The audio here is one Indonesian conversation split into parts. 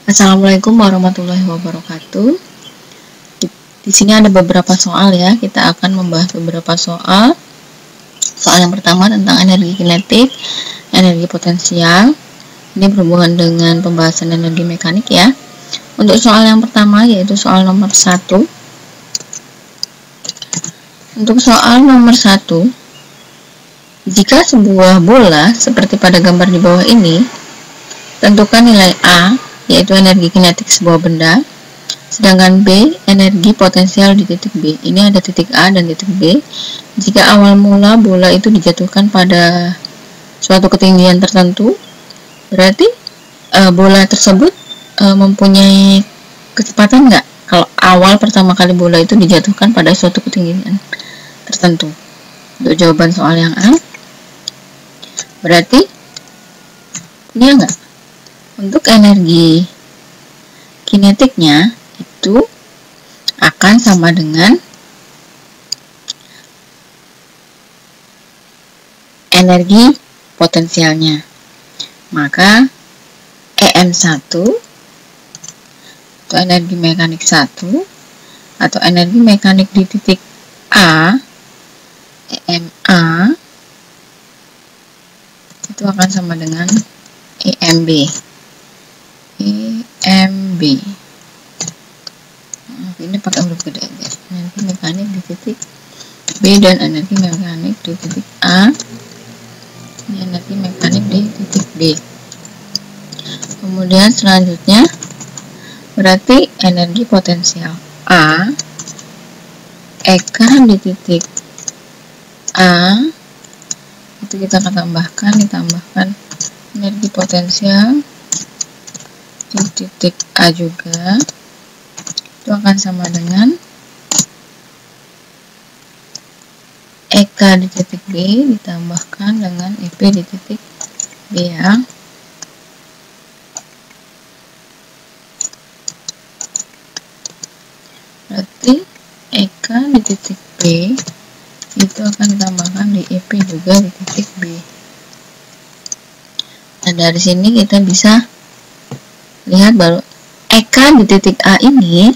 Assalamualaikum warahmatullahi wabarakatuh. Di sini ada beberapa soal ya. Kita akan membahas beberapa soal. Soal yang pertama tentang energi kinetik, energi potensial. Ini berhubungan dengan pembahasan energi mekanik ya. Untuk soal yang pertama yaitu soal nomor 1. Untuk soal nomor 1, jika sebuah bola seperti pada gambar di bawah ini, tentukan nilai A, yaitu energi kinetik sebuah benda, sedangkan B, energi potensial di titik B. Ini ada titik A dan titik B. Jika awal mula bola itu dijatuhkan pada suatu ketinggian tertentu, berarti bola tersebut mempunyai kecepatan nggak? Kalau awal pertama kali bola itu dijatuhkan pada suatu ketinggian tertentu. Untuk jawaban soal yang A, berarti punya nggak? Untuk energi kinetiknya itu akan sama dengan energi potensialnya. Maka EM1 atau energi mekanik 1 atau energi mekanik di titik A, EMA, itu akan sama dengan EMB. Ini pakai huruf gede aja. Energi mekanik di titik B dan energi mekanik di titik A. Ini energi mekanik di titik B. Kemudian selanjutnya berarti energi potensial A, EK di titik A, itu kita akan ditambahkan energi potensial di titik A juga, itu akan sama dengan EK di titik B ditambahkan dengan EP di titik B ya. Berarti EK di titik B itu akan ditambahkan di EP juga di titik B. Nah, dari sini kita bisa lihat baru EK di titik A ini,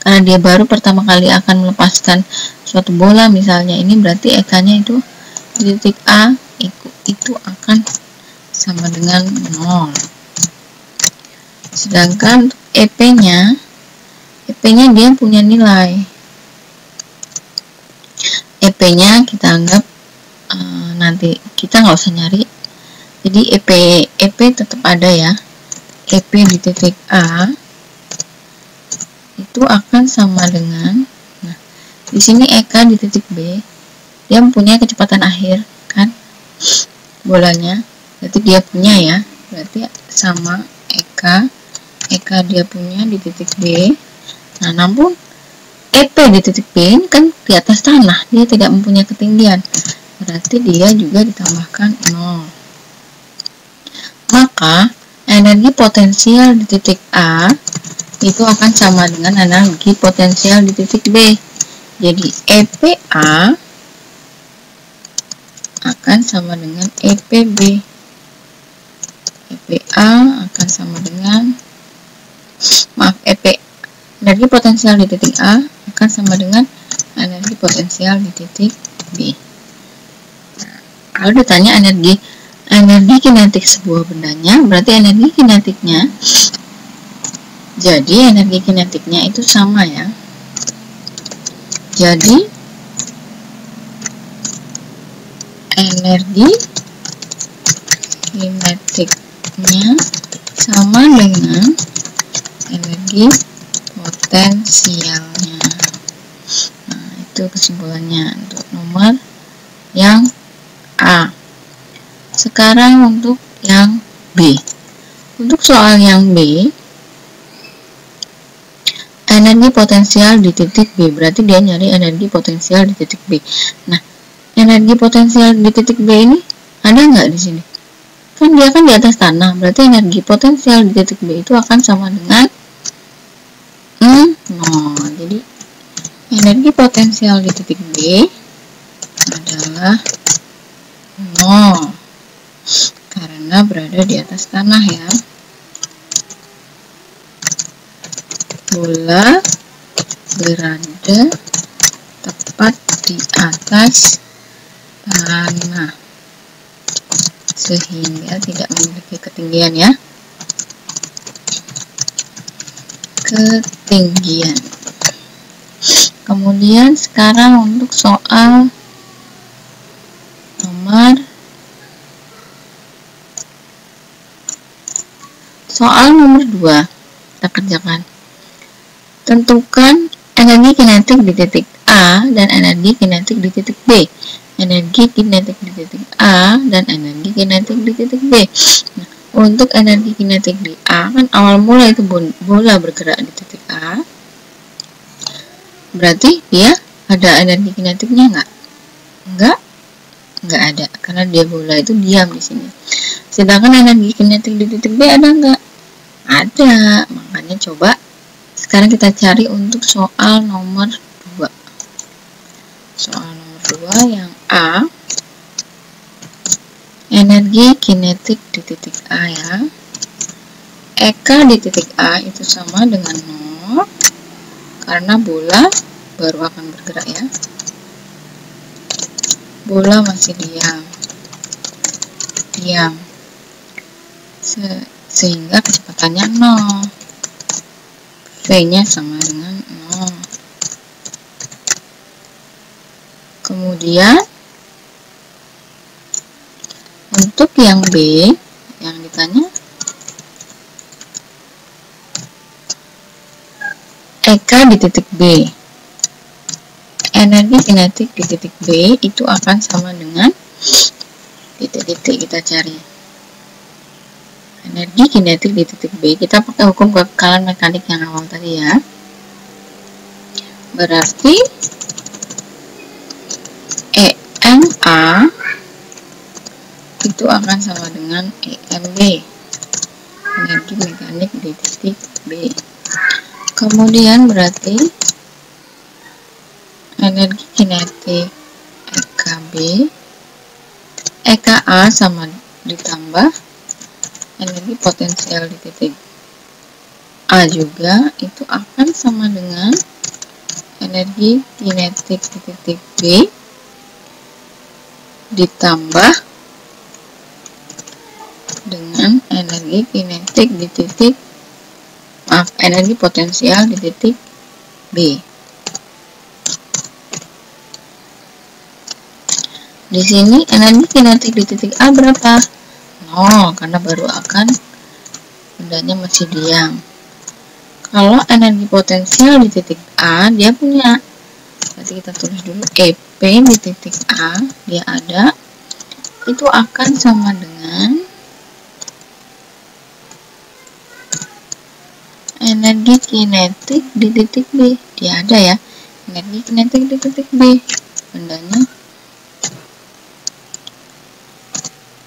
karena dia baru pertama kali akan melepaskan suatu bola misalnya ini, berarti EK-nya itu di titik A itu akan sama dengan 0. Sedangkan EP-nya dia punya nilai. EP-nya kita anggap nanti kita nggak usah nyari. Jadi EP tetap ada ya. EP di titik A itu akan sama dengan, nah, di sini EK di titik B dia mempunyai kecepatan akhir kan bolanya, berarti dia punya ya, berarti sama EK dia punya di titik B. Nah, namun EP di titik B ini kan di atas tanah, dia tidak mempunyai ketinggian, berarti dia juga ditambahkan 0. Maka energi potensial di titik A itu akan sama dengan energi potensial di titik B. Jadi EPA akan sama dengan EPB. EPA akan sama dengan energi potensial di titik A akan sama dengan energi potensial di titik B. Nah, kalau ditanya energi kinetik sebuah bendanya, berarti energi kinetiknya, jadi energi kinetiknya itu sama ya. Jadi energi kinetiknya sama dengan energi potensialnya. Nah, itu kesimpulannya untuk nomor yang A. Sekarang untuk yang B. Untuk soal yang B, energi potensial di titik B, berarti dia nyari energi potensial di titik B. Nah, energi potensial di titik B ini ada nggak di sini? Kan dia kan di atas tanah, berarti energi potensial di titik B itu akan sama dengan 0. Jadi energi potensial di titik B adalah 0 karena berada di atas tanah ya. bola berada tepat di atas tanah sehingga tidak memiliki ketinggian ya. Ketinggian. Kemudian sekarang untuk soal nomor 2 kita kerjakan. Tentukan energi kinetik di titik A dan energi kinetik di titik B. Energi kinetik di titik A dan energi kinetik di titik B. Nah, untuk energi kinetik di A kan awal mula itu bola bergerak di titik A. Berarti dia ada energi kinetiknya nggak? Nggak ada, karena dia bola itu diam di sini. Sedangkan energi kinetik di titik B ada nggak? Ada. Makanya coba sekarang kita cari untuk soal nomor 2. Soal nomor 2 yang A. Energi kinetik di titik A ya. Eka di titik A itu sama dengan 0 karena bola baru akan bergerak ya. Bola masih diam. Sehingga kecepatannya 0. V-nya sama dengan 0. Kemudian untuk yang B, yang ditanya Eka di titik B. Energi kinetik di titik B itu akan sama dengan titik-titik kita cari. Energi kinetik di titik B, kita pakai hukum kekekalan mekanik yang awal tadi ya. Berarti EMA itu akan sama dengan EMB. Energi mekanik di titik B. Kemudian berarti energi kinetik EKB, EKA sama ditambah energi potensial di titik A juga itu akan sama dengan energi kinetik di titik B ditambah dengan energi kinetik di titik energi potensial di titik B. Di sini energi kinetik di titik A berapa? 0, karena baru akan bendanya masih diam. Kalau energi potensial di titik A dia punya, berarti kita tulis dulu EP di titik A dia ada, itu akan sama dengan energi kinetik di titik B. Dia ada ya, energi kinetik di titik B, bendanya.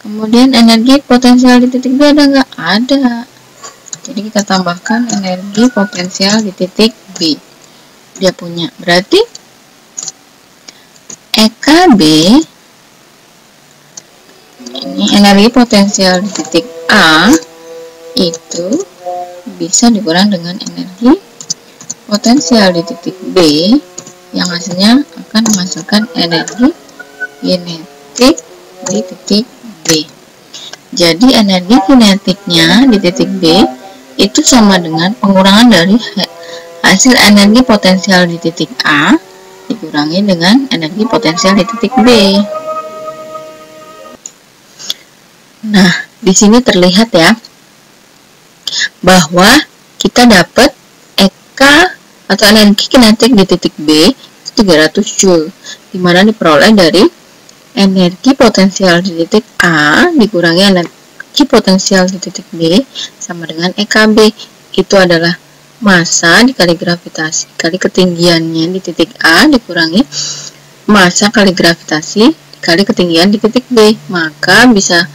Kemudian energi potensial di titik B ada nggak? Ada. Jadi kita tambahkan energi potensial di titik B. Dia punya. Berarti EKB ini energi potensial di titik A itu bisa dikurang dengan energi potensial di titik B yang hasilnya akan menghasilkan energi kinetik di titik B. Jadi energi kinetiknya di titik B itu sama dengan pengurangan dari hasil energi potensial di titik A dikurangi dengan energi potensial di titik B. Nah, di sini terlihat ya bahwa kita dapat EK atau energi kinetik di titik B itu 300 Joule, dimana diperoleh dari energi potensial di titik A dikurangi energi potensial di titik B sama dengan EKB. Itu adalah massa dikali gravitasi kali ketinggiannya di titik A dikurangi massa kali gravitasi dikali ketinggian di titik B. Maka bisa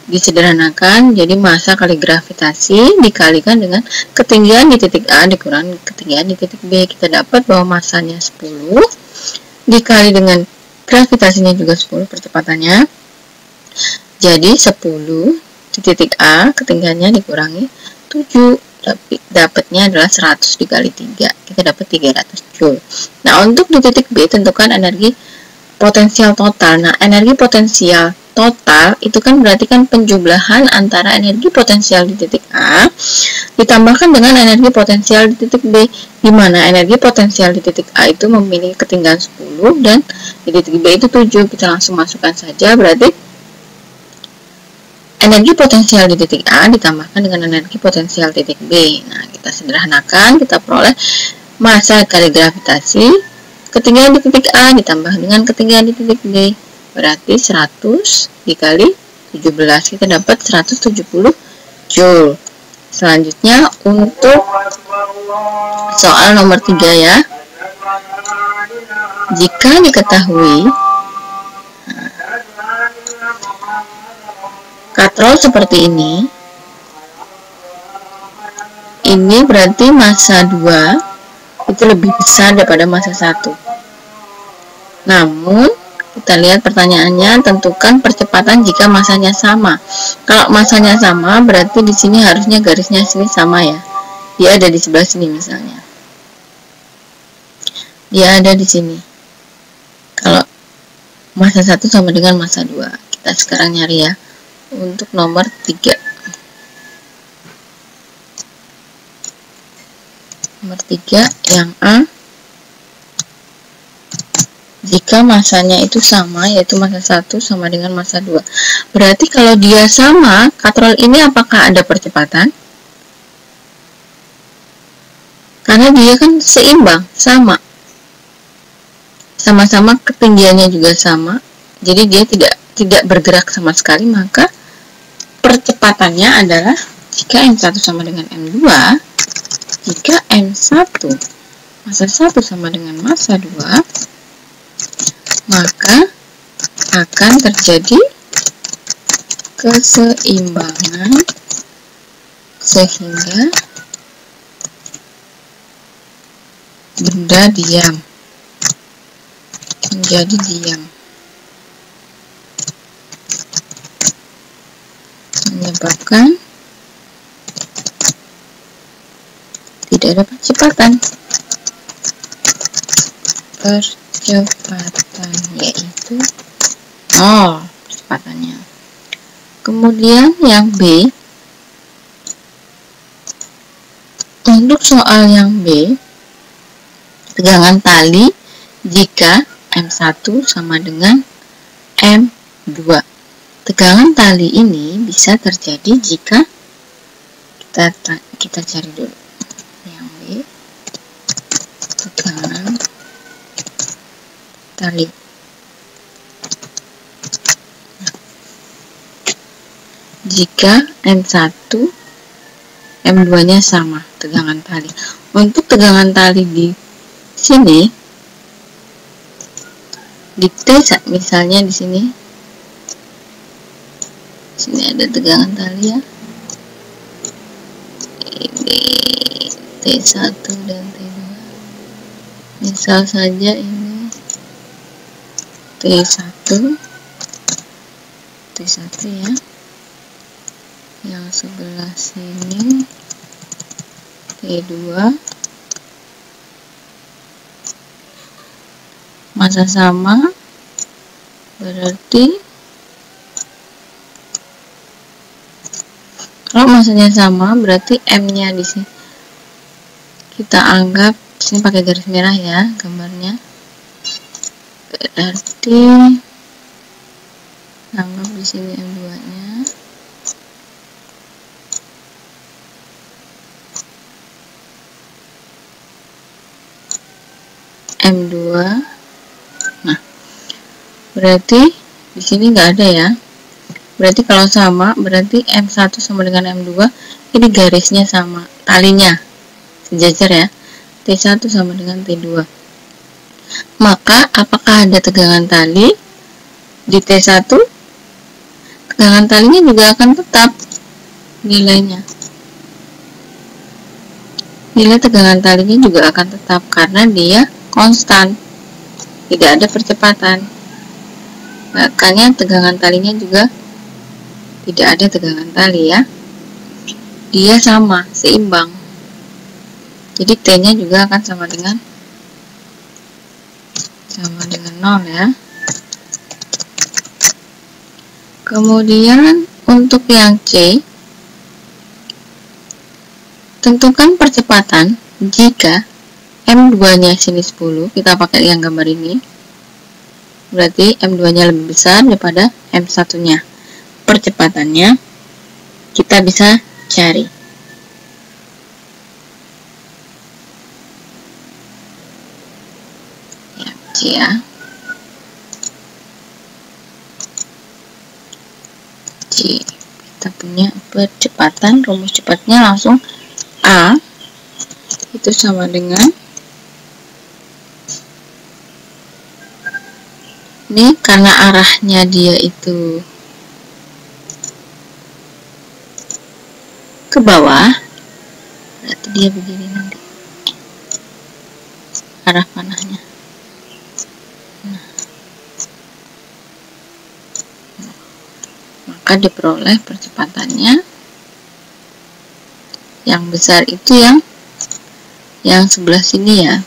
disederhanakan jadi massa kali gravitasi dikalikan dengan ketinggian di titik A dikurangi ketinggian di titik B. Kita dapat bahwa massanya 10 dikali dengan gravitasinya juga 10 percepatannya. Jadi 10 di titik A ketinggiannya dikurangi 7. dapatnya adalah 100 dikali 3, kita dapat 300 Joule. Nah, untuk di titik B tentukan energi potensial total. Nah, energi potensial total itu kan berarti kan penjumlahan antara energi potensial di titik A ditambahkan dengan energi potensial di titik B, di mana energi potensial di titik A itu memiliki ketinggian 10 dan di titik B itu 7. Kita langsung masukkan saja, berarti energi potensial di titik A ditambahkan dengan energi potensial titik B. Nah, kita sederhanakan, kita peroleh massa kali gravitasi ketinggian di titik A ditambah dengan ketinggian di titik B, berarti 100 dikali 17, kita dapat 170 Joule. Selanjutnya untuk soal nomor 3 ya. Jika diketahui katrol seperti ini berarti massa 2 itu lebih besar daripada massa 1. Namun, kita lihat pertanyaannya, tentukan percepatan jika masanya sama. Kalau masanya sama, berarti di sini harusnya garisnya sini sama ya. Dia ada di sebelah sini misalnya. Dia ada di sini. Kalau massa 1 sama dengan massa 2. Kita sekarang nyari ya. Untuk nomor 3. Nomor 3 yang A. Jika massanya itu sama, yaitu massa 1 sama dengan massa 2. Berarti kalau dia sama, katrol ini apakah ada percepatan? Karena dia kan seimbang, sama. Sama-sama ketinggiannya juga sama. Jadi dia tidak bergerak sama sekali, maka percepatannya adalah jika M1 sama dengan M2, jika M1 massa 1 sama dengan massa 2, maka akan terjadi keseimbangan sehingga benda diam menjadi diam, menyebabkan tidak ada percepatan. Percepatan yaitu 0 percepatannya. Kemudian yang B, untuk soal yang B, tegangan tali jika M1 sama dengan M2. Tegangan tali ini bisa terjadi jika kita cari dulu yang B, tegangan tali. Jika M1 M2 nya sama tegangan tali. Untuk tegangan tali di sini di T, misalnya di sini ada tegangan tali ya, ini T1 dan T2. Misal saja ini T1 ya, yang sebelah sini T2, massa sama, berarti kalau massanya sama berarti M nya di sini kita anggap sini pakai garis merah ya gambarnya, berarti anggap di sini M2 nya M2. Nah, berarti di sini nggak ada ya. Berarti kalau sama, berarti M1 sama dengan M2, ini garisnya sama, talinya sejajar ya. T1 sama dengan T2. Maka, apakah ada tegangan tali di T1? Tegangan talinya juga akan tetap nilainya. Nilai tegangan talinya juga akan tetap karena dia konstan, tidak ada percepatan. Makanya tegangan talinya juga tidak ada tegangan tali ya. dia sama, seimbang. Jadi T-nya juga akan sama dengan 0 ya. Kemudian untuk yang C, tentukan percepatan jika M2-nya sini 10, kita pakai yang gambar ini. Berarti M2-nya lebih besar daripada M1-nya. Percepatannya kita bisa cari. Ya, C, kita punya percepatan, rumus cepatnya langsung A itu sama dengan, ini karena arahnya dia itu ke bawah, berarti dia begini nanti arah panahnya. Maka diperoleh percepatannya yang besar itu yang sebelah sini ya.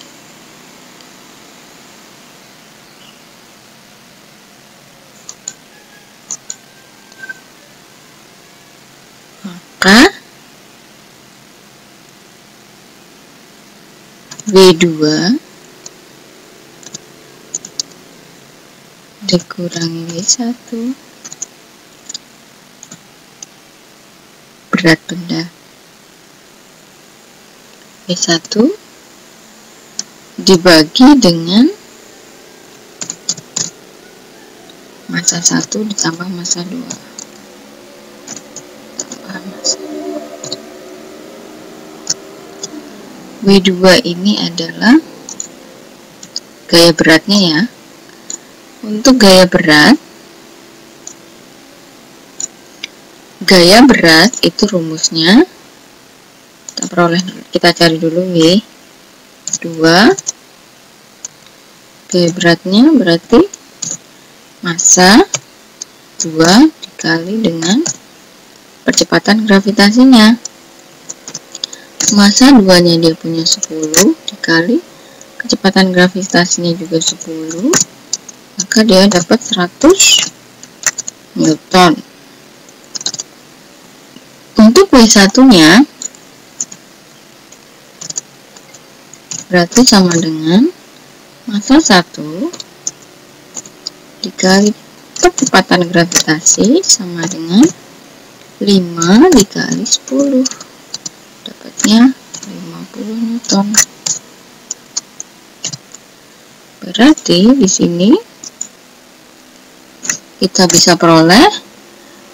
Maka W2 dikurangi W1 berat benda W1 dibagi dengan massa 1 ditambah massa 2 tambah massa. W2 ini adalah gaya beratnya ya. Untuk gaya berat itu rumusnya kita cari dulu W2. Gaya beratnya berarti massa 2 dikali dengan percepatan gravitasinya. Massa 2 nya dia punya 10 dikali kecepatan gravitasinya juga 10, maka dia dapat 100 Newton. Untuk W1 nya berarti sama dengan massa 1 dikali percepatan gravitasi sama dengan 5 dikali 10, dapatnya 50 Newton. Berarti di sini kita bisa peroleh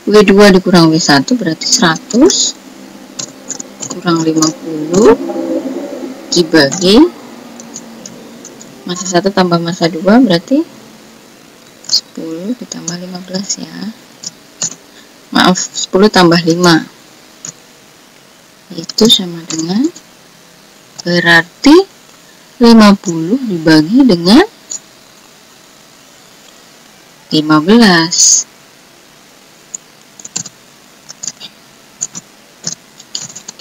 W2 dikurang W1 berarti 100 kurang 50 dibagi massa 1 tambah massa 2 berarti 10 ditambah 15 ya. Maaf, 10 tambah 5 itu sama dengan, berarti 50 dibagi dengan 15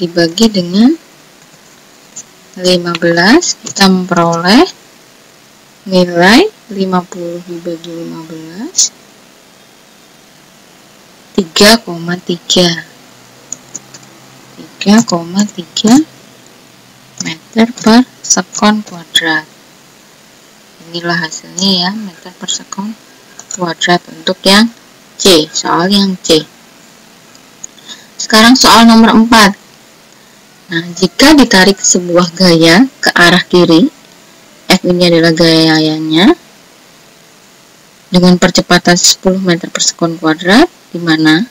dibagi dengan 15, kita memperoleh nilai 50 dibagi 15 3,3 meter per sekon kuadrat. Inilah hasilnya ya, meter per sekon kuadrat untuk yang C, soal yang C. Sekarang soal nomor 4. Nah, jika ditarik sebuah gaya ke arah kiri, F ini adalah gayanya, dengan percepatan 10 meter per sekon kuadrat, di mana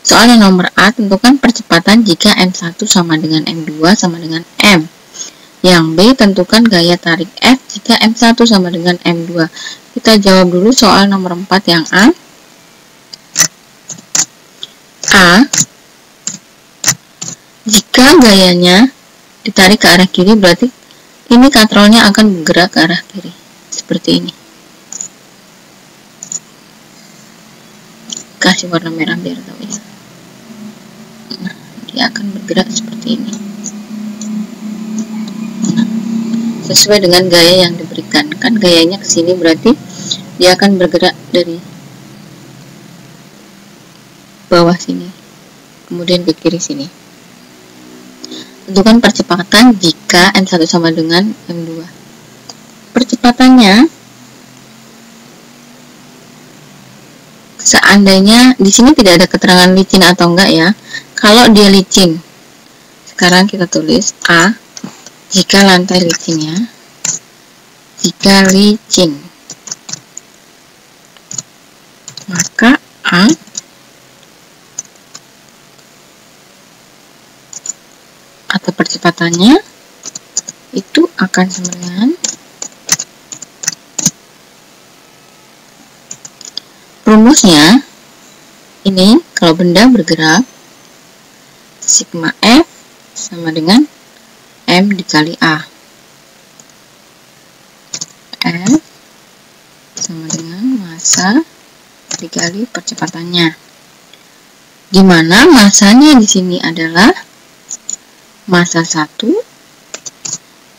soal yang nomor A, tentukan percepatan jika M1 sama dengan M2 sama dengan M. Yang B, tentukan gaya tarik F jika M1 sama dengan M2. Kita jawab dulu soal nomor 4 yang A. Jika gayanya ditarik ke arah kiri, berarti ini katrolnya akan bergerak ke arah kiri. Seperti ini. Kasih warna merah biar tahu ya. Nah, dia akan bergerak seperti ini. Nah, sesuai dengan gaya yang diberikan. Kan gayanya ke sini, berarti dia akan bergerak dari bawah sini, kemudian ke kiri sini. Tentukan percepatan jika M1 sama dengan M2. Percepatannya, seandainya di sini tidak ada keterangan licin atau enggak ya. Kalau dia licin, sekarang kita tulis A, jika lantai licinnya, jika licin, maka A atau percepatannya itu akan sama dengan rumusnya ini. Kalau benda bergerak, sigma F sama dengan M dikali A. F sama dengan massa dikali percepatannya, di mana massanya di sini adalah massa 1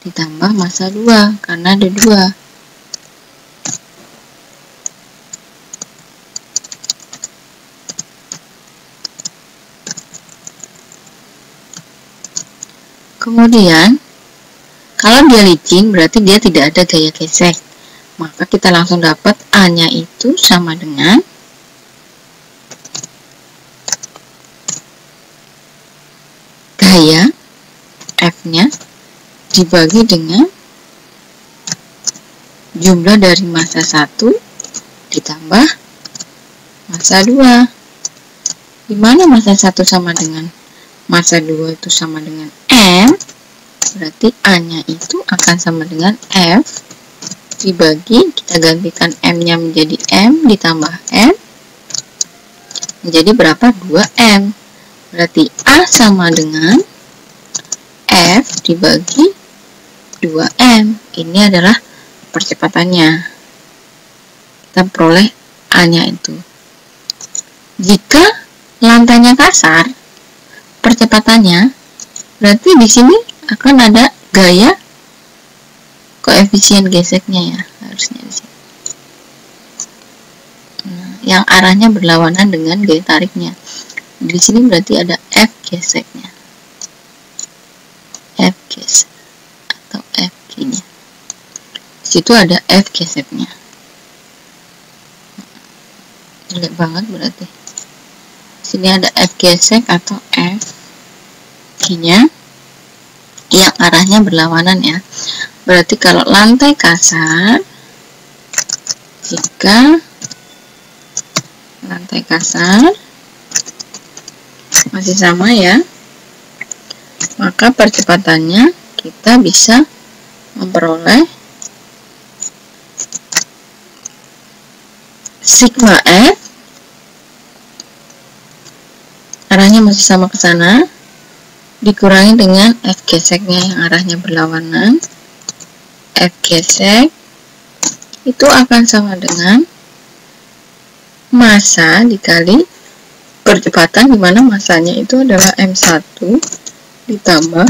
ditambah massa 2, karena ada 2. Kemudian, kalau dia licin berarti dia tidak ada gaya gesek. Maka kita langsung dapat A-nya itu sama dengan gaya F-nya dibagi dengan jumlah dari massa 1 ditambah massa 2. Di mana massa 1 sama dengan massa 2 itu sama dengan M, berarti A-nya itu akan sama dengan F dibagi, kita gantikan M-nya menjadi M ditambah M, menjadi berapa? 2M. Berarti A sama dengan F dibagi 2M. Ini adalah percepatannya. Kita peroleh A-nya itu. Jika lantainya kasar, percepatannya berarti di sini akan ada gaya koefisien geseknya ya, harusnya di sini. Nah, yang arahnya berlawanan dengan gaya tariknya. Di sini berarti ada F geseknya. F gesek atau F G-nya. Di situ ada F geseknya. Jelek banget berarti. Di sini ada F gesek atau F G-nya yang arahnya berlawanan ya. Berarti kalau lantai kasar, jika lantai kasar masih sama ya, maka percepatannya kita bisa memperoleh sigma F, arahnya masih sama ke sana, dikurangi dengan F geseknya yang arahnya berlawanan. F gesek itu akan sama dengan massa dikali percepatan, di mana massanya itu adalah M1 ditambah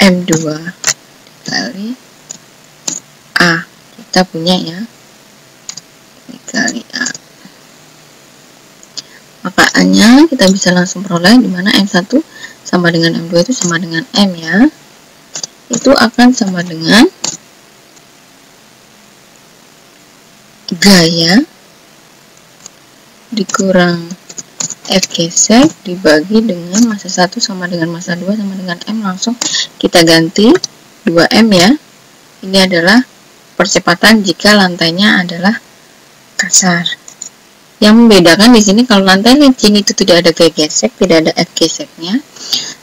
M2 dikali A. Kita punya ya, dikali A. Maka A-nya kita bisa langsung peroleh, di mana M1 sama dengan M2 itu sama dengan M ya. Itu akan sama dengan gaya dikurang F gesek dibagi dengan massa 1 sama dengan massa 2 sama dengan M. Langsung kita ganti 2M ya. Ini adalah percepatan jika lantainya adalah kasar. Yang membedakan di sini, kalau lantai licin itu tidak ada gaya gesek, tidak ada F geseknya.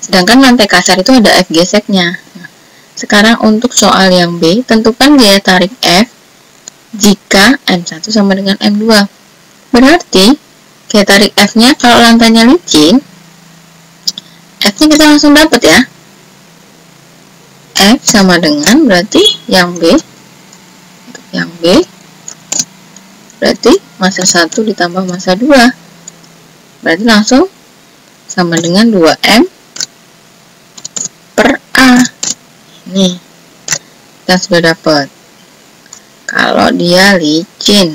Sedangkan lantai kasar itu ada F geseknya. Nah, sekarang untuk soal yang B, tentukan gaya tarik F jika M1 sama dengan M2. Berarti gaya tarik F-nya kalau lantainya licin, F-nya kita langsung dapat ya. F sama dengan, berarti yang B, untuk yang B berarti massa 1 ditambah massa 2. Berarti langsung sama dengan 2M per A. Nih, kita sudah dapat. Kalau dia licin.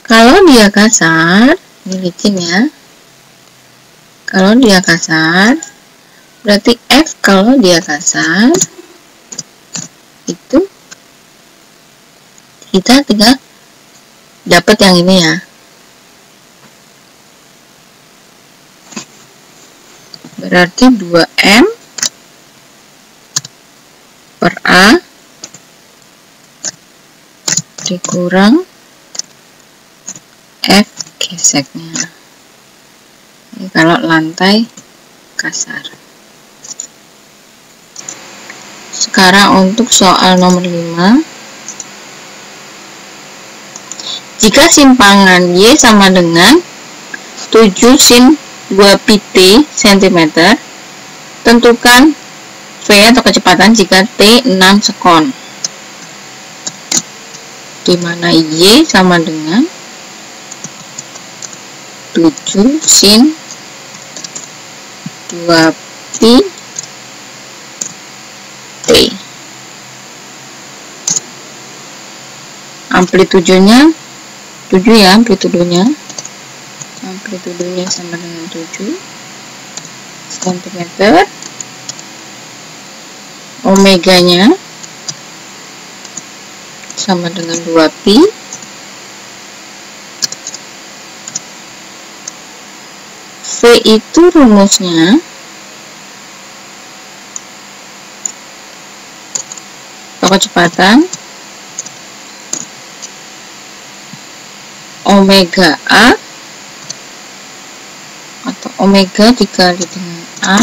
Kalau dia kasar, ini licin ya. Kalau dia kasar, berarti F kalau dia kasar, itu kita tinggal dapat yang ini ya. Berarti 2M per A dikurang F geseknya. Ini kalau lantai kasar. Sekarang untuk soal nomor 5. Jika simpangan Y sama dengan 7 sin 2 pt cm, tentukan V atau kecepatan jika T 6 sekon. Di mana Y sama dengan 7 sin 2 pi T. Amplitudenya 7 ya, amplitudenya sama dengan 7 cm. Omeganya sama dengan 2 pi. V itu rumusnya kecepatan omega A atau omega dikali dengan A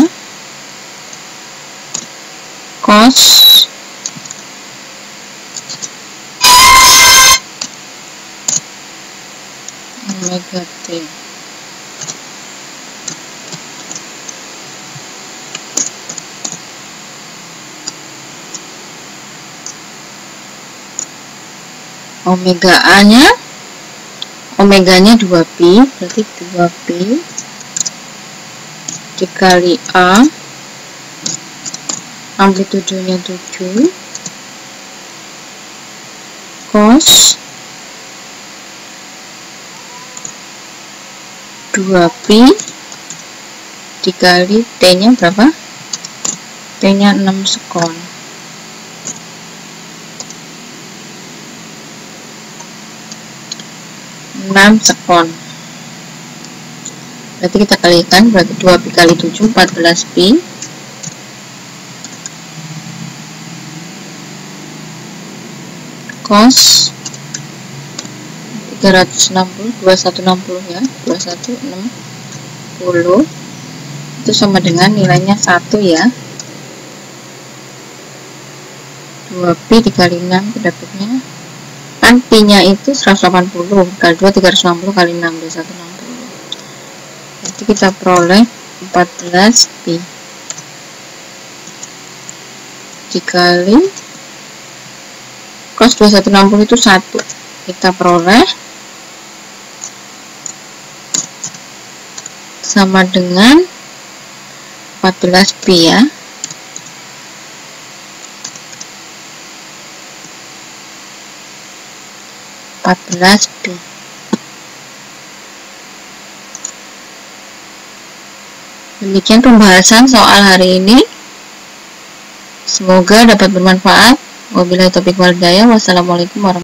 cos omega T. Omeganya 2pi, berarti 2pi dikali A, amplitudenya 7, cos 2pi dikali T-nya berapa? T-nya 6 sekon. 6 sekon. Berarti kita kalikan, berarti 2pi kali 7 14pi. Cos 360 2160 ya, 2160 itu sama dengan nilainya 1 ya. 2pi dikali 6 dapatnya kan pi-nya itu 180 kali 2 360 kali 6 2160. Jadi kita peroleh 14 pi dikali cos 2160 itu 1, kita peroleh sama dengan 14 pi ya. Pi. Demikian pembahasan soal hari ini. Semoga dapat bermanfaat. Wabillahi taufiq wal hidayah. Wassalamualaikum warahmatullahi wabarakatuh.